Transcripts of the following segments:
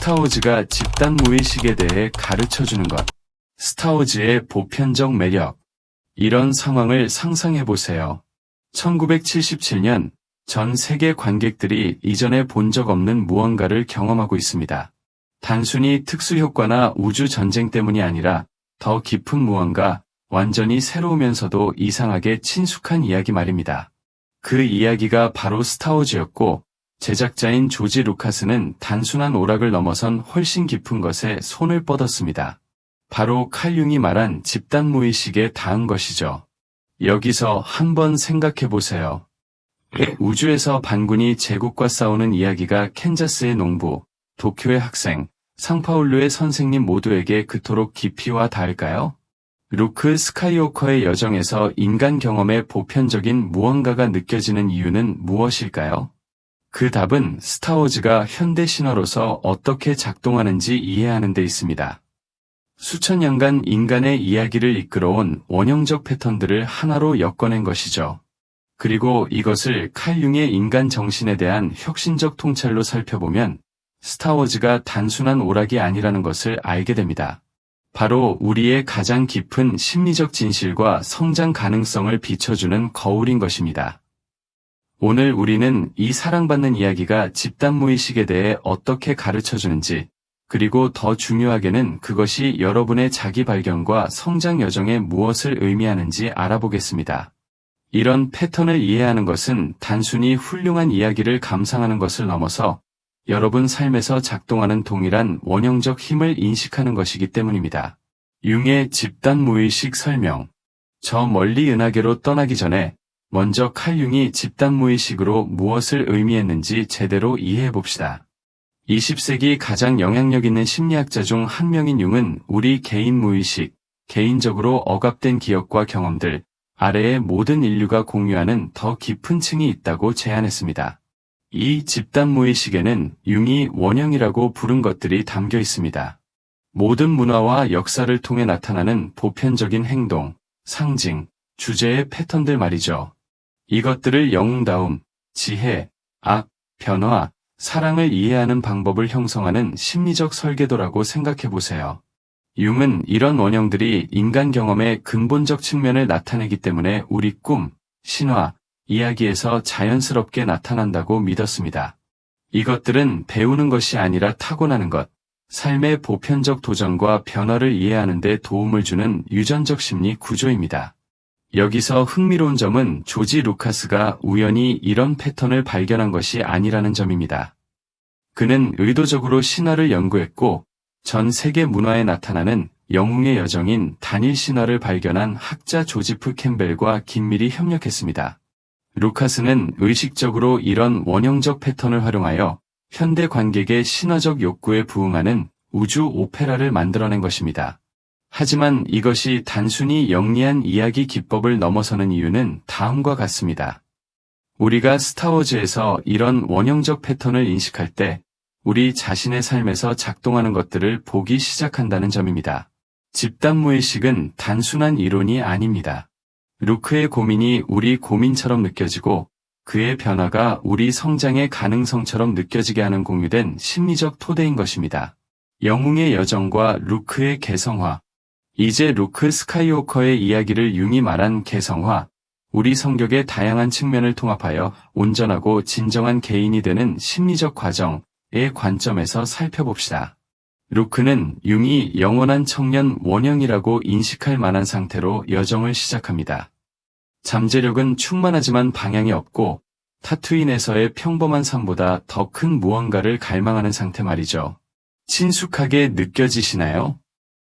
스타워즈가 집단 무의식에 대해 가르쳐주는 것. 스타워즈의 보편적 매력. 이런 상황을 상상해보세요. 1977년 전 세계 관객들이 이전에 본 적 없는 무언가를 경험하고 있습니다. 단순히 특수효과나 우주전쟁 때문이 아니라 더 깊은 무언가, 완전히 새로우면서도 이상하게 친숙한 이야기 말입니다. 그 이야기가 바로 스타워즈였고, 제작자인 조지 루카스는 단순한 오락을 넘어선 훨씬 깊은 것에 손을 뻗었습니다. 바로 칼 융이 말한 집단 무의식에 닿은 것이죠. 여기서 한번 생각해보세요. 우주에서 반군이 제국과 싸우는 이야기가 캔자스의 농부, 도쿄의 학생, 상파울루의 선생님 모두에게 그토록 깊이 와 닿을까요? 루크 스카이워커의 여정에서 인간 경험의 보편적인 무언가가 느껴지는 이유는 무엇일까요? 그 답은 스타워즈가 현대 신화로서 어떻게 작동하는지 이해하는 데 있습니다. 수천 년간 인간의 이야기를 이끌어온 원형적 패턴들을 하나로 엮어낸 것이죠. 그리고 이것을 칼 융의 인간 정신에 대한 혁신적 통찰로 살펴보면 스타워즈가 단순한 오락이 아니라는 것을 알게 됩니다. 바로 우리의 가장 깊은 심리적 진실과 성장 가능성을 비춰주는 거울인 것입니다. 오늘 우리는 이 사랑받는 이야기가 집단 무의식에 대해 어떻게 가르쳐주는지, 그리고 더 중요하게는 그것이 여러분의 자기 발견과 성장 여정에 무엇을 의미하는지 알아보겠습니다. 이런 패턴을 이해하는 것은 단순히 훌륭한 이야기를 감상하는 것을 넘어서 여러분 삶에서 작동하는 동일한 원형적 힘을 인식하는 것이기 때문입니다. 융의 집단 무의식 설명. 저 멀리 은하계로 떠나기 전에 먼저 칼 융이 집단 무의식으로 무엇을 의미했는지 제대로 이해해봅시다. 20세기 가장 영향력 있는 심리학자 중 한 명인 융은 우리 개인 무의식, 개인적으로 억압된 기억과 경험들, 아래의 모든 인류가 공유하는 더 깊은 층이 있다고 제안했습니다. 이 집단 무의식에는 융이 원형이라고 부른 것들이 담겨 있습니다. 모든 문화와 역사를 통해 나타나는 보편적인 행동, 상징, 주제의 패턴들 말이죠. 이것들을 영웅다움, 지혜, 악, 변화, 사랑을 이해하는 방법을 형성하는 심리적 설계도라고 생각해보세요. 융은 이런 원형들이 인간 경험의 근본적 측면을 나타내기 때문에 우리 꿈, 신화, 이야기에서 자연스럽게 나타난다고 믿었습니다. 이것들은 배우는 것이 아니라 타고나는 것, 삶의 보편적 도전과 변화를 이해하는 데 도움을 주는 유전적 심리 구조입니다. 여기서 흥미로운 점은 조지 루카스가 우연히 이런 패턴을 발견한 것이 아니라는 점입니다. 그는 의도적으로 신화를 연구했고 전 세계 문화에 나타나는 영웅의 여정인 단일 신화를 발견한 학자 조지프 캠벨과 긴밀히 협력했습니다. 루카스는 의식적으로 이런 원형적 패턴을 활용하여 현대 관객의 신화적 욕구에 부응하는 우주 오페라를 만들어낸 것입니다. 하지만 이것이 단순히 영리한 이야기 기법을 넘어서는 이유는 다음과 같습니다. 우리가 스타워즈에서 이런 원형적 패턴을 인식할 때 우리 자신의 삶에서 작동하는 것들을 보기 시작한다는 점입니다. 집단 무의식은 단순한 이론이 아닙니다. 루크의 고민이 우리 고민처럼 느껴지고 그의 변화가 우리 성장의 가능성처럼 느껴지게 하는 공유된 심리적 토대인 것입니다. 영웅의 여정과 루크의 개성화. 이제 루크 스카이워커의 이야기를 융이 말한 개성화, 우리 성격의 다양한 측면을 통합하여 온전하고 진정한 개인이 되는 심리적 과정의 관점에서 살펴봅시다. 루크는 융이 영원한 청년 원형이라고 인식할 만한 상태로 여정을 시작합니다. 잠재력은 충만하지만 방향이 없고 타투인에서의 평범한 삶보다 더 큰 무언가를 갈망하는 상태 말이죠. 친숙하게 느껴지시나요?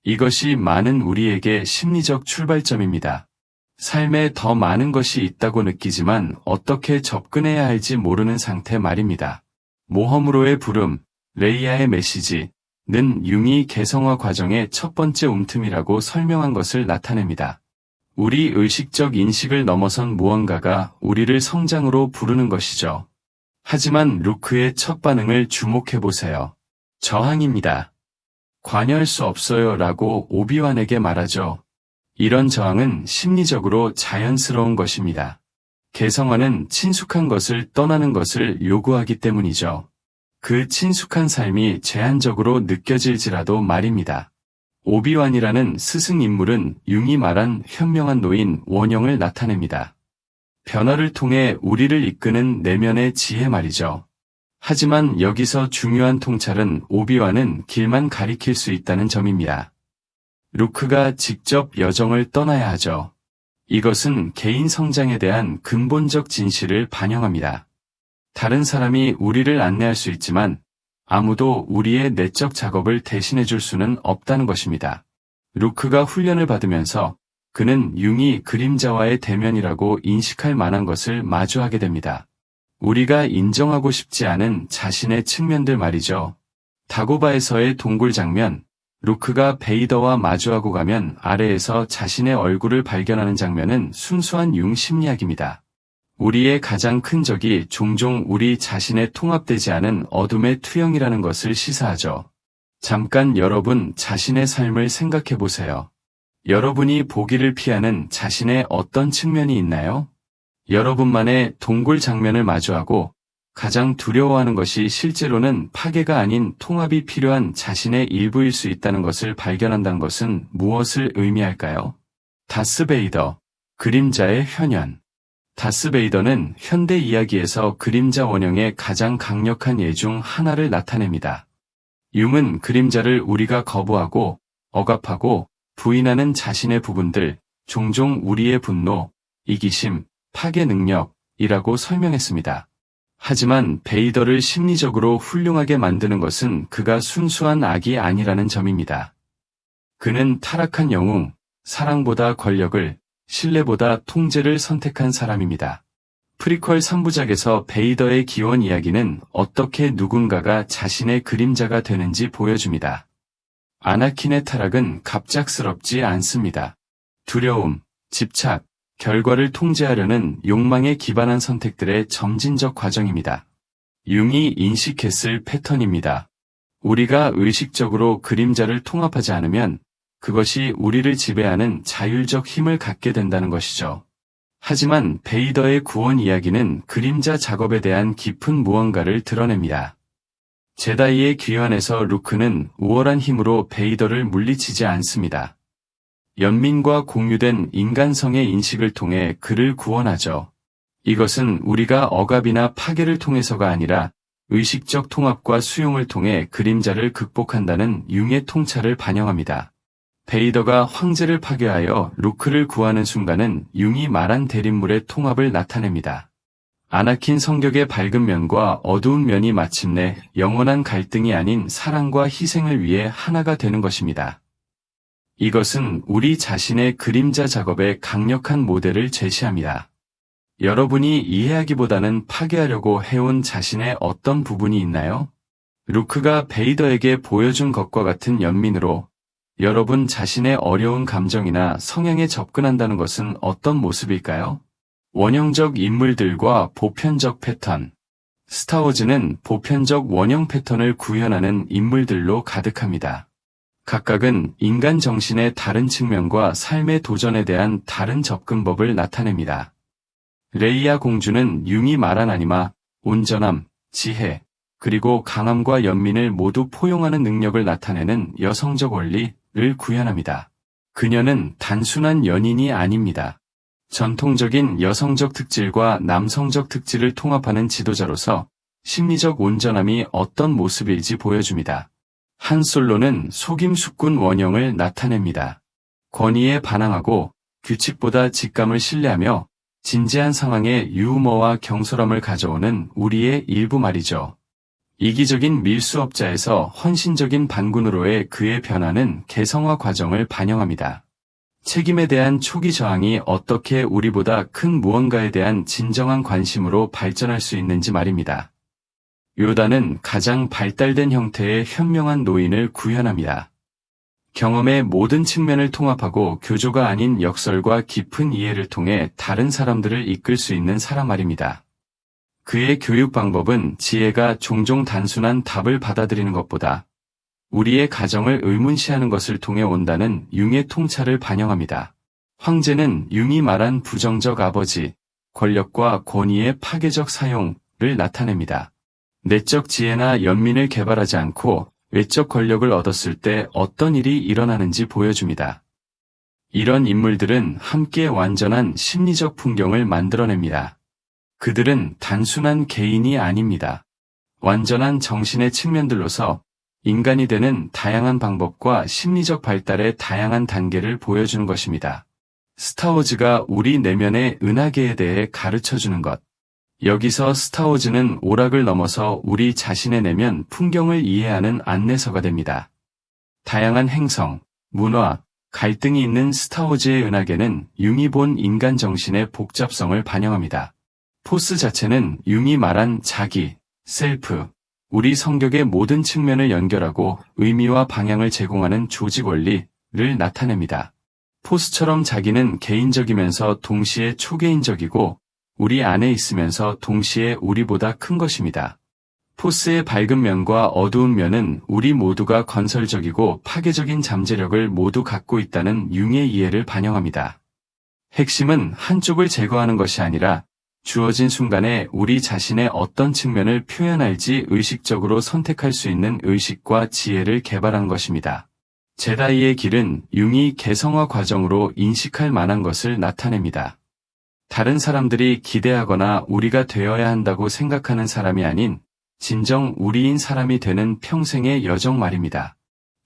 이것이 많은 우리에게 심리적 출발점입니다. 삶에 더 많은 것이 있다고 느끼지만 어떻게 접근해야 할지 모르는 상태 말입니다. 모험으로의 부름, 레이아의 메시지는 융이 개성화 과정의 첫 번째 움틈이라고 설명한 것을 나타냅니다. 우리 의식적 인식을 넘어선 무언가가 우리를 성장으로 부르는 것이죠. 하지만 루크의 첫 반응을 주목해보세요. 저항입니다. 관여할 수 없어요 라고 오비완에게 말하죠. 이런 저항은 심리적으로 자연스러운 것입니다. 개성화는 친숙한 것을 떠나는 것을 요구하기 때문이죠. 그 친숙한 삶이 제한적으로 느껴질지라도 말입니다. 오비완이라는 스승 인물은 융이 말한 현명한 노인 원영을 나타냅니다. 변화를 통해 우리를 이끄는 내면의 지혜 말이죠. 하지만 여기서 중요한 통찰은 오비완은 길만 가리킬 수 있다는 점입니다. 루크가 직접 여정을 떠나야 하죠. 이것은 개인 성장에 대한 근본적 진실을 반영합니다. 다른 사람이 우리를 안내할 수 있지만 아무도 우리의 내적 작업을 대신해 줄 수는 없다는 것입니다. 루크가 훈련을 받으면서 그는 융이 그림자와의 대면이라고 인식할 만한 것을 마주하게 됩니다. 우리가 인정하고 싶지 않은 자신의 측면들 말이죠. 다고바에서의 동굴 장면, 루크가 베이더와 마주하고 가면 아래에서 자신의 얼굴을 발견하는 장면은 순수한 융 심리학입니다. 우리의 가장 큰 적이 종종 우리 자신에 통합되지 않은 어둠의 투영이라는 것을 시사하죠. 잠깐 여러분 자신의 삶을 생각해 보세요. 여러분이 보기를 피하는 자신의 어떤 측면이 있나요? 여러분만의 동굴 장면을 마주하고 가장 두려워하는 것이 실제로는 파괴가 아닌 통합이 필요한 자신의 일부일 수 있다는 것을 발견한다는 것은 무엇을 의미할까요? 다스 베이더, 그림자의 현현. 다스 베이더는 현대 이야기에서 그림자 원형의 가장 강력한 예 중 하나를 나타냅니다. 융은 그림자를 우리가 거부하고 억압하고 부인하는 자신의 부분들, 종종 우리의 분노, 이기심, 파괴 능력이라고 설명했습니다. 하지만 베이더를 심리적으로 훌륭하게 만드는 것은 그가 순수한 악이 아니라는 점입니다. 그는 타락한 영웅, 사랑보다 권력을, 신뢰보다 통제를 선택한 사람입니다. 프리퀄 3부작에서 베이더의 기원 이야기는 어떻게 누군가가 자신의 그림자가 되는지 보여줍니다. 아나킨의 타락은 갑작스럽지 않습니다. 두려움, 집착, 결과를 통제하려는 욕망에 기반한 선택들의 점진적 과정입니다. 융이 인식했을 패턴입니다. 우리가 의식적으로 그림자를 통합하지 않으면 그것이 우리를 지배하는 자율적 힘을 갖게 된다는 것이죠. 하지만 베이더의 구원 이야기는 그림자 작업에 대한 깊은 무언가를 드러냅니다. 제다이의 귀환에서 루크는 우월한 힘으로 베이더를 물리치지 않습니다. 연민과 공유된 인간성의 인식을 통해 그를 구원하죠. 이것은 우리가 억압이나 파괴를 통해서가 아니라 의식적 통합과 수용을 통해 그림자를 극복한다는 융의 통찰을 반영합니다. 베이더가 황제를 파괴하여 루크를 구하는 순간은 융이 말한 대립물의 통합을 나타냅니다. 아나킨 성격의 밝은 면과 어두운 면이 마침내 영원한 갈등이 아닌 사랑과 희생을 위해 하나가 되는 것입니다. 이것은 우리 자신의 그림자 작업의 강력한 모델을 제시합니다. 여러분이 이해하기보다는 파괴하려고 해온 자신의 어떤 부분이 있나요? 루크가 베이더에게 보여준 것과 같은 연민으로 여러분 자신의 어려운 감정이나 성향에 접근한다는 것은 어떤 모습일까요? 원형적 인물들과 보편적 패턴. 스타워즈는 보편적 원형 패턴을 구현하는 인물들로 가득합니다. 각각은 인간 정신의 다른 측면과 삶의 도전에 대한 다른 접근법을 나타냅니다. 레이아 공주는 융이 말한 아니마, 온전함, 지혜, 그리고 강함과 연민을 모두 포용하는 능력을 나타내는 여성적 원리를 구현합니다. 그녀는 단순한 연인이 아닙니다. 전통적인 여성적 특질과 남성적 특질을 통합하는 지도자로서 심리적 온전함이 어떤 모습일지 보여줍니다. 한 솔로는 속임수꾼 원형을 나타냅니다. 권위에 반항하고 규칙보다 직감을 신뢰하며 진지한 상황에 유머와 경솔함을 가져오는 우리의 일부 말이죠. 이기적인 밀수업자에서 헌신적인 반군으로의 그의 변화는 개성화 과정을 반영합니다. 책임에 대한 초기 저항이 어떻게 우리보다 큰 무언가에 대한 진정한 관심으로 발전할 수 있는지 말입니다. 요다는 가장 발달된 형태의 현명한 노인을 구현합니다. 경험의 모든 측면을 통합하고 교조가 아닌 역설과 깊은 이해를 통해 다른 사람들을 이끌 수 있는 사람 말입니다. 그의 교육 방법은 지혜가 종종 단순한 답을 받아들이는 것보다 우리의 가정을 의문시하는 것을 통해 온다는 융의 통찰을 반영합니다. 황제는 융이 말한 부정적 아버지, 권력과 권위의 파괴적 사용을 나타냅니다. 내적 지혜나 연민을 개발하지 않고 외적 권력을 얻었을 때 어떤 일이 일어나는지 보여줍니다. 이런 인물들은 함께 완전한 심리적 풍경을 만들어냅니다. 그들은 단순한 개인이 아닙니다. 완전한 정신의 측면들로서 인간이 되는 다양한 방법과 심리적 발달의 다양한 단계를 보여주는 것입니다. 스타워즈가 우리 내면의 은하계에 대해 가르쳐주는 것. 여기서 스타워즈는 오락을 넘어서 우리 자신의 내면 풍경을 이해하는 안내서가 됩니다. 다양한 행성, 문화, 갈등이 있는 스타워즈의 은하계는 융이 본 인간 정신의 복잡성을 반영합니다. 포스 자체는 융이 말한 자기, 셀프, 우리 성격의 모든 측면을 연결하고 의미와 방향을 제공하는 조직 원리를 나타냅니다. 포스처럼 자기는 개인적이면서 동시에 초개인적이고 우리 안에 있으면서 동시에 우리보다 큰 것입니다. 포스의 밝은 면과 어두운 면은 우리 모두가 건설적이고 파괴적인 잠재력을 모두 갖고 있다는 융의 이해를 반영합니다. 핵심은 한쪽을 제거하는 것이 아니라 주어진 순간에 우리 자신의 어떤 측면을 표현할지 의식적으로 선택할 수 있는 의식과 지혜를 개발한 것입니다. 제다이의 길은 융이 개성화 과정으로 인식할 만한 것을 나타냅니다. 다른 사람들이 기대하거나 우리가 되어야 한다고 생각하는 사람이 아닌 진정 우리인 사람이 되는 평생의 여정 말입니다.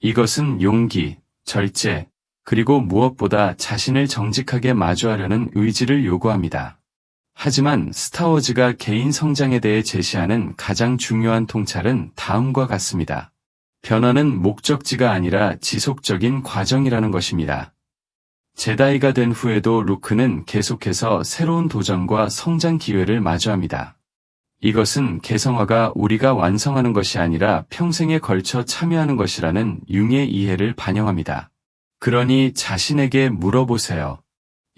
이것은 용기, 절제, 그리고 무엇보다 자신을 정직하게 마주하려는 의지를 요구합니다. 하지만 스타워즈가 개인 성장에 대해 제시하는 가장 중요한 통찰은 다음과 같습니다. 변화는 목적지가 아니라 지속적인 과정이라는 것입니다. 제다이가 된 후에도 루크는 계속해서 새로운 도전과 성장 기회를 마주합니다. 이것은 개성화가 우리가 완성하는 것이 아니라 평생에 걸쳐 참여하는 것이라는 융의 이해를 반영합니다. 그러니 자신에게 물어보세요.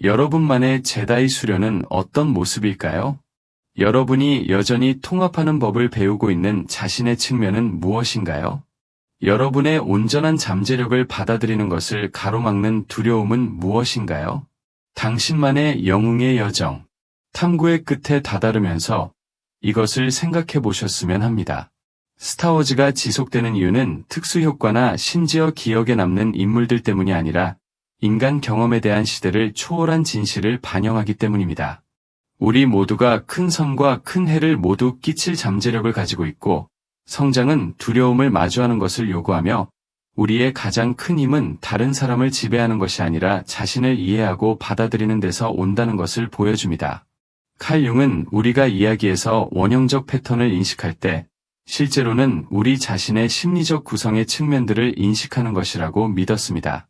여러분만의 제다이 수련은 어떤 모습일까요? 여러분이 여전히 통합하는 법을 배우고 있는 자신의 측면은 무엇인가요? 여러분의 온전한 잠재력을 받아들이는 것을 가로막는 두려움은 무엇인가요? 당신만의 영웅의 여정, 탐구의 끝에 다다르면서 이것을 생각해 보셨으면 합니다. 스타워즈가 지속되는 이유는 특수효과나 심지어 기억에 남는 인물들 때문이 아니라 인간 경험에 대한 시대를 초월한 진실을 반영하기 때문입니다. 우리 모두가 큰 선과 큰 해를 모두 끼칠 잠재력을 가지고 있고 성장은 두려움을 마주하는 것을 요구하며 우리의 가장 큰 힘은 다른 사람을 지배하는 것이 아니라 자신을 이해하고 받아들이는 데서 온다는 것을 보여줍니다. 칼 융은 우리가 이야기에서 원형적 패턴을 인식할 때 실제로는 우리 자신의 심리적 구성의 측면들을 인식하는 것이라고 믿었습니다.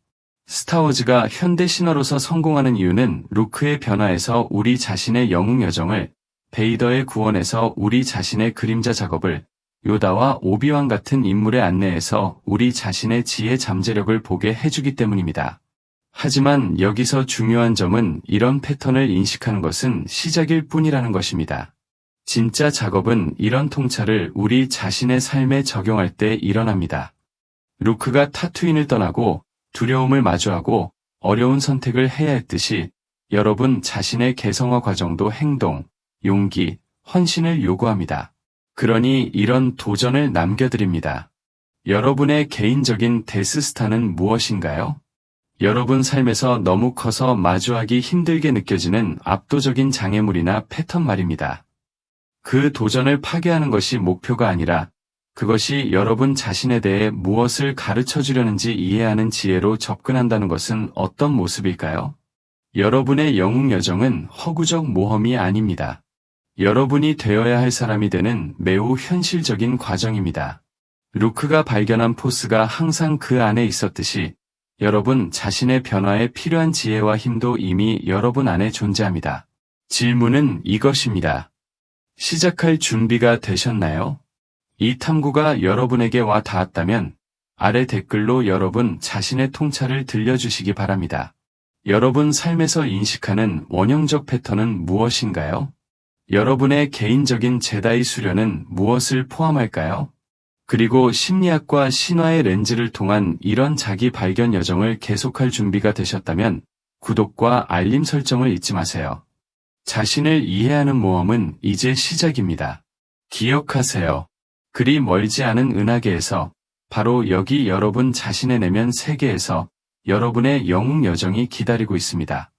스타워즈가 현대 신화로서 성공하는 이유는 루크의 변화에서 우리 자신의 영웅 여정을, 베이더의 구원에서 우리 자신의 그림자 작업을, 요다와 오비왕 같은 인물의 안내에서 우리 자신의 지혜 잠재력을 보게 해주기 때문입니다. 하지만 여기서 중요한 점은 이런 패턴을 인식하는 것은 시작일 뿐이라는 것입니다. 진짜 작업은 이런 통찰을 우리 자신의 삶에 적용할 때 일어납니다. 루크가 타투인을 떠나고 두려움을 마주하고 어려운 선택을 해야 했듯이 여러분 자신의 개성화 과정도 행동, 용기, 헌신을 요구합니다. 그러니 이런 도전을 남겨드립니다. 여러분의 개인적인 데스스타는 무엇인가요? 여러분 삶에서 너무 커서 마주하기 힘들게 느껴지는 압도적인 장애물이나 패턴 말입니다. 그 도전을 파괴하는 것이 목표가 아니라 그것이 여러분 자신에 대해 무엇을 가르쳐 주려는지 이해하는 지혜로 접근한다는 것은 어떤 모습일까요? 여러분의 영웅 여정은 허구적 모험이 아닙니다. 여러분이 되어야 할 사람이 되는 매우 현실적인 과정입니다. 루크가 발견한 포스가 항상 그 안에 있었듯이 여러분 자신의 변화에 필요한 지혜와 힘도 이미 여러분 안에 존재합니다. 질문은 이것입니다. 시작할 준비가 되셨나요? 이 탐구가 여러분에게 와 닿았다면 아래 댓글로 여러분 자신의 통찰을 들려주시기 바랍니다. 여러분 삶에서 인식하는 원형적 패턴은 무엇인가요? 여러분의 개인적인 제다이 수련은 무엇을 포함할까요? 그리고 심리학과 신화의 렌즈를 통한 이런 자기 발견 여정을 계속할 준비가 되셨다면 구독과 알림 설정을 잊지 마세요. 자신을 이해하는 모험은 이제 시작입니다. 기억하세요. 그리 멀지 않은 은하계에서 바로 여기 여러분 자신의 내면 세계에서 여러분의 영웅 여정이 기다리고 있습니다.